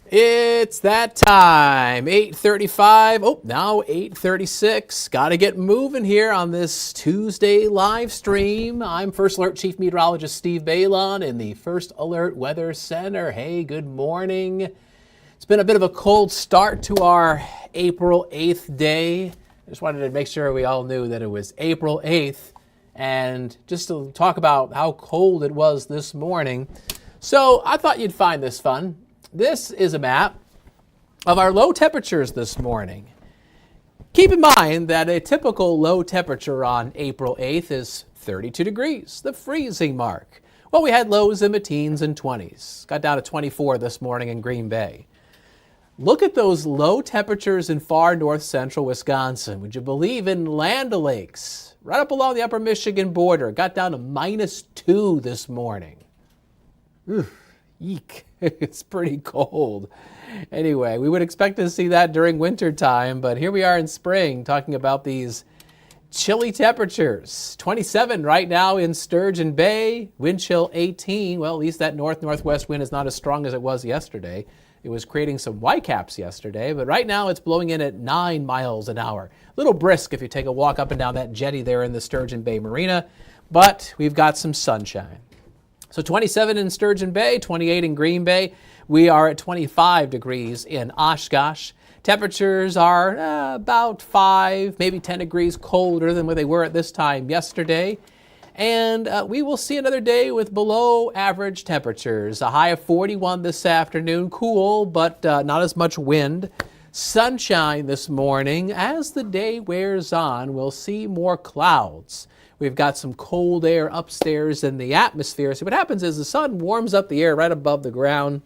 It's that time, 8:35. Oh, now 8:36. Got to get moving here on this Tuesday live stream. I'm First Alert Chief Meteorologist Steve Beylon in the First Alert Weather Center. Hey, good morning. It's been a bit of a cold start to our April 8th day. I just wanted to make sure we all knew that it was April 8th. And just to talk about how cold it was this morning. So I thought you'd find this fun. This is a map of our low temperatures this morning. Keep in mind that a typical low temperature on April 8th is 32 degrees, the freezing mark. Well, we had lows in the teens and 20s. Got down to 24 this morning in Green Bay. Look at those low temperatures in far north central Wisconsin. Would you believe in Land O'Lakes? Right up along the upper Michigan border. Got down to -2 this morning. Oof, eek. It's pretty cold. Anyway, we would expect to see that during winter time, but here we are in spring talking about these chilly temperatures. 27 right now in Sturgeon Bay, wind chill 18. Well, at least that north-northwest wind is not as strong as it was yesterday. It was creating some whitecaps yesterday, but right now it's blowing in at 9 miles an hour. A little brisk if you take a walk up and down that jetty there in the Sturgeon Bay Marina, but we've got some sunshine. So 27 in Sturgeon Bay, 28 in Green Bay. We are at 25 degrees in Oshkosh. Temperatures are about 5, maybe 10 degrees colder than what they were at this time yesterday. And we will see another day with below average temperatures. A high of 41 this afternoon, cool, but not as much wind. Sunshine this morning. As the day wears on, we'll see more clouds. We've got some cold air upstairs in the atmosphere. So what happens is the sun warms up the air right above the ground,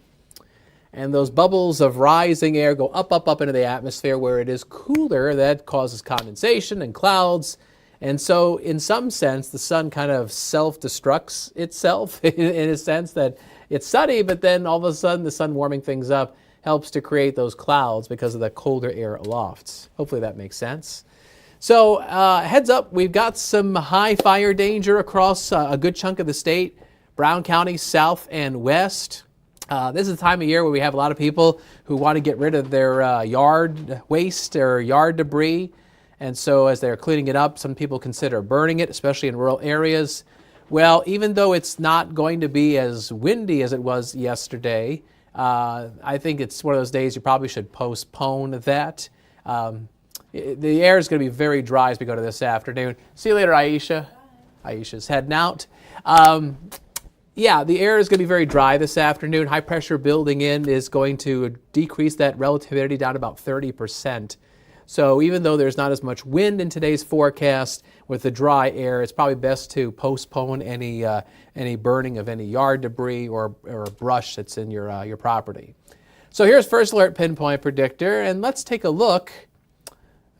and those bubbles of rising air go up, up, up into the atmosphere where it is cooler. That causes condensation and clouds. And so in some sense, the sun kind of self-destructs itself in a sense that it's sunny, but then all of a sudden the sun warming things up helps to create those clouds because of the colder air aloft. Hopefully that makes sense. So heads up, we've got some high fire danger across a good chunk of the state, Brown County, south and west. This is the time of year where we have a lot of people who want to get rid of their yard waste or yard debris. And so as they're cleaning it up, some people consider burning it, especially in rural areas. Well, even though it's not going to be as windy as it was yesterday, I think it's one of those days you probably should postpone that. The air is going to be very dry as we go to this afternoon. See you later, Aisha. Aisha's heading out. Yeah, the air is going to be very dry this afternoon. High pressure building in is going to decrease that relativity down to about 30%. So even though there's not as much wind in today's forecast, with the dry air, it's probably best to postpone any burning of any yard debris or brush that's in your property. So here's First Alert Pinpoint Predictor, and let's take a look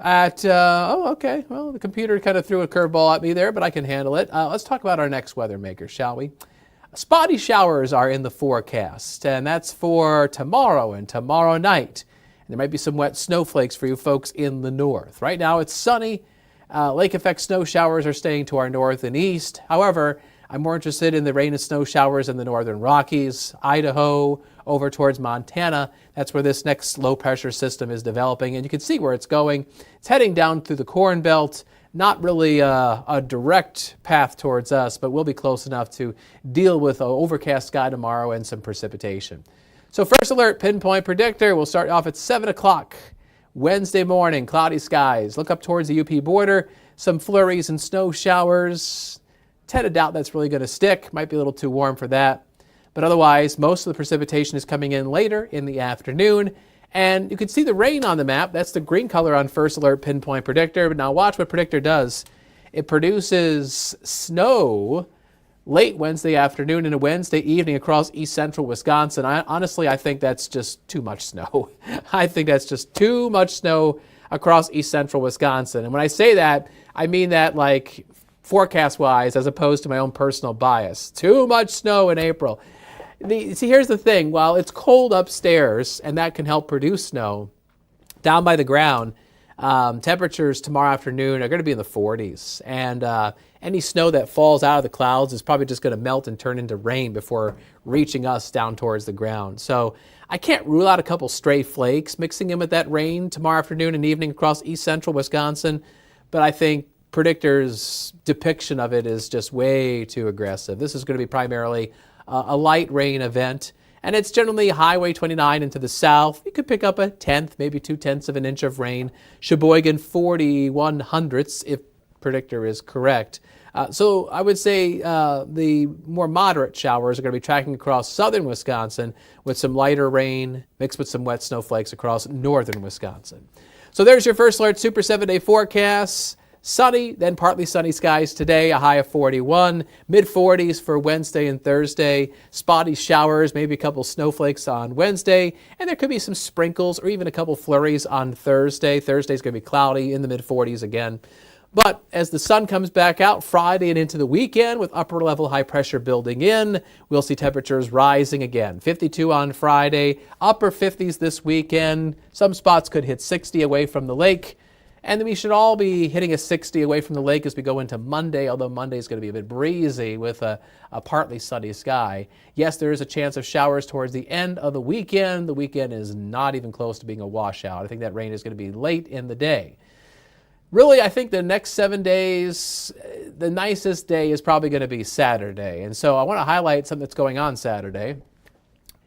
at, okay, well, the computer kind of threw a curveball at me there, but I can handle it. Let's talk about our next weather maker, shall we? Spotty showers are in the forecast, and that's for tomorrow and tomorrow night. There might be some wet snowflakes for you folks in the north. Right now it's sunny. Lake effect snow showers are staying to our north and east. However, I'm more interested in the rain and snow showers in the northern Rockies, Idaho, over towards Montana. That's where this next low pressure system is developing, and you can see where it's going. It's heading down through the Corn Belt. Not really a direct path towards us, but we'll be close enough to deal with an overcast sky tomorrow and some precipitation. So First Alert Pinpoint Predictor, we'll start off at 7 o'clock Wednesday morning, cloudy skies. Look up towards the UP border, some flurries and snow showers. Tend to doubt that's really going to stick. Might be a little too warm for that. But otherwise, most of the precipitation is coming in later in the afternoon. And you can see the rain on the map. That's the green color on First Alert Pinpoint Predictor. But now watch what Predictor does. It produces snow late Wednesday afternoon and a Wednesday evening across east central Wisconsin. Honestly, I think that's just too much snow. I think that's just too much snow across east central Wisconsin. And when I say that, I mean that like forecast-wise as opposed to my own personal bias. Too much snow in April. See, here's the thing. While it's cold upstairs and that can help produce snow, down by the ground, Temperatures tomorrow afternoon are going to be in the 40s. And any snow that falls out of the clouds is probably just going to melt and turn into rain before reaching us down towards the ground. So I can't rule out a couple stray flakes mixing in with that rain tomorrow afternoon and evening across east central Wisconsin. But I think predictors' depiction of it is just way too aggressive. This is going to be primarily a light rain event. And it's generally Highway 29 into the south. You could pick up a tenth, maybe 2/10 of an inch of rain. Sheboygan 41/100ths if predictor is correct. So I would say the more moderate showers are going to be tracking across southern Wisconsin with some lighter rain mixed with some wet snowflakes across northern Wisconsin. So there's your First Alert Super 7-day forecast. Sunny, then partly sunny skies today, a high of 41, mid-40s for Wednesday and Thursday, spotty showers, maybe a couple snowflakes on Wednesday, and there could be some sprinkles or even a couple flurries on Thursday. Thursday's going to be cloudy in the mid-40s again. But as the sun comes back out Friday and into the weekend with upper-level high pressure building in, we'll see temperatures rising again. 52 on Friday, upper 50s this weekend. Some spots could hit 60 away from the lake. And then we should all be hitting a 60 away from the lake as we go into Monday, although Monday is going to be a bit breezy with a partly sunny sky. Yes, there is a chance of showers towards the end of the weekend. The weekend is not even close to being a washout. I think that rain is going to be late in the day. Really, I think the next 7 days, the nicest day is probably going to be Saturday. And so I want to highlight something that's going on Saturday.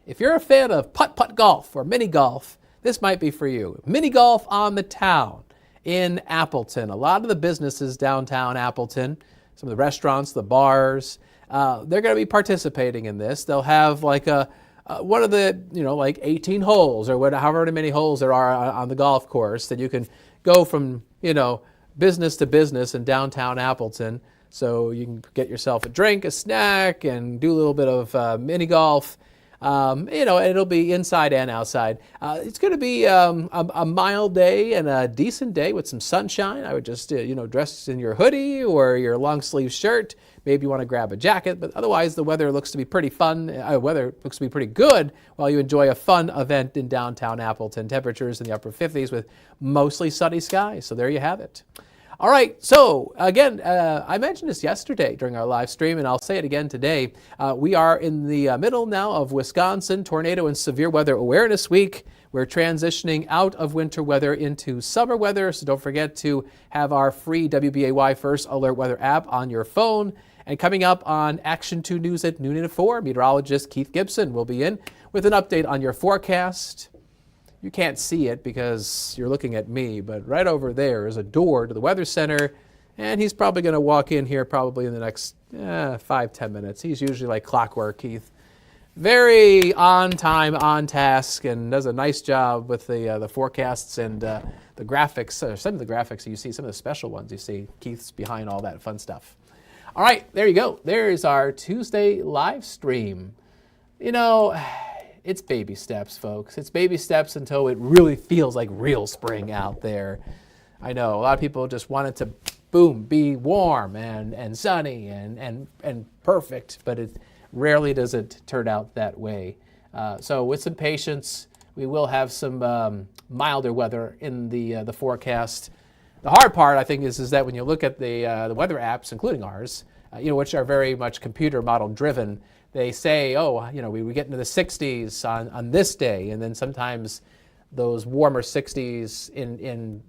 If you're a fan of putt-putt golf or mini golf, this might be for you. Mini golf on the town in Appleton. A lot of the businesses downtown Appleton, some of the restaurants, the bars, they're going to be participating in this. They'll have like one of the, like 18 holes or however many holes there are on the golf course that you can go from, business to business in downtown Appleton. So you can get yourself a drink, a snack, and do a little bit of mini golf. It'll be inside and outside. It's going to be a mild day and a decent day with some sunshine. I would just, dress in your hoodie or your long sleeve shirt. Maybe you want to grab a jacket, but otherwise the weather looks to be pretty fun. Weather looks to be pretty good while you enjoy a fun event in downtown Appleton. Temperatures in the upper 50s with mostly sunny skies. So there you have it. All right, so again, I mentioned this yesterday during our live stream, and I'll say it again today. We are in the middle now of Wisconsin Tornado and Severe Weather Awareness Week. We're transitioning out of winter weather into summer weather, so don't forget to have our free WBAY First Alert Weather app on your phone. And coming up on Action 2 News at noon and at 4, meteorologist Keith Gibson will be in with an update on your forecast. You can't see it because you're looking at me, but right over there is a door to the Weather Center, and he's probably going to walk in here probably in the next 5-10 minutes. He's usually like clockwork, Keith. Very on time, on task, and does a nice job with the forecasts and the graphics. Some of the graphics you see, some of the special ones you see. Keith's behind all that fun stuff. All right, there you go. There's our Tuesday live stream. It's baby steps, folks. It's baby steps until it really feels like real spring out there. I know a lot of people just want it to, boom, be warm and sunny and perfect, but it rarely does it turn out that way. So with some patience, we will have some milder weather in the forecast. The hard part, I think, is that when you look at the weather apps, including ours, which are very much computer model driven, they say, we get into the 60s on this day, and then sometimes those warmer 60s in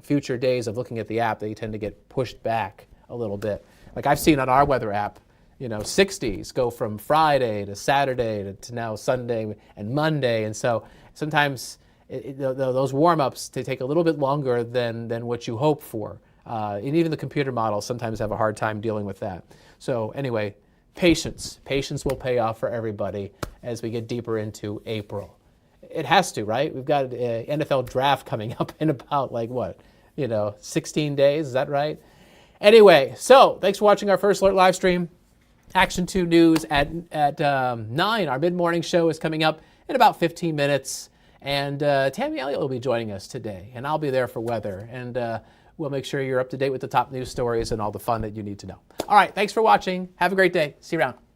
future days of looking at the app, they tend to get pushed back a little bit. Like I've seen on our weather app, 60s go from Friday to Saturday to now Sunday and Monday, and so sometimes those warm-ups they take a little bit longer than what you hope for. And even the computer models sometimes have a hard time dealing with that. So anyway, patience will pay off for everybody as we get deeper into April. It has to, right? We've got an NFL draft coming up in about 16 days. Is that right? Anyway, so thanks for watching our First Alert live stream. Action 2 News at 9. Our mid-morning show is coming up in about 15 minutes. And Tammy Elliott will be joining us today. And I'll be there for weather. And we'll make sure you're up to date with the top news stories and all the fun that you need to know. All right, thanks for watching. Have a great day. See you around.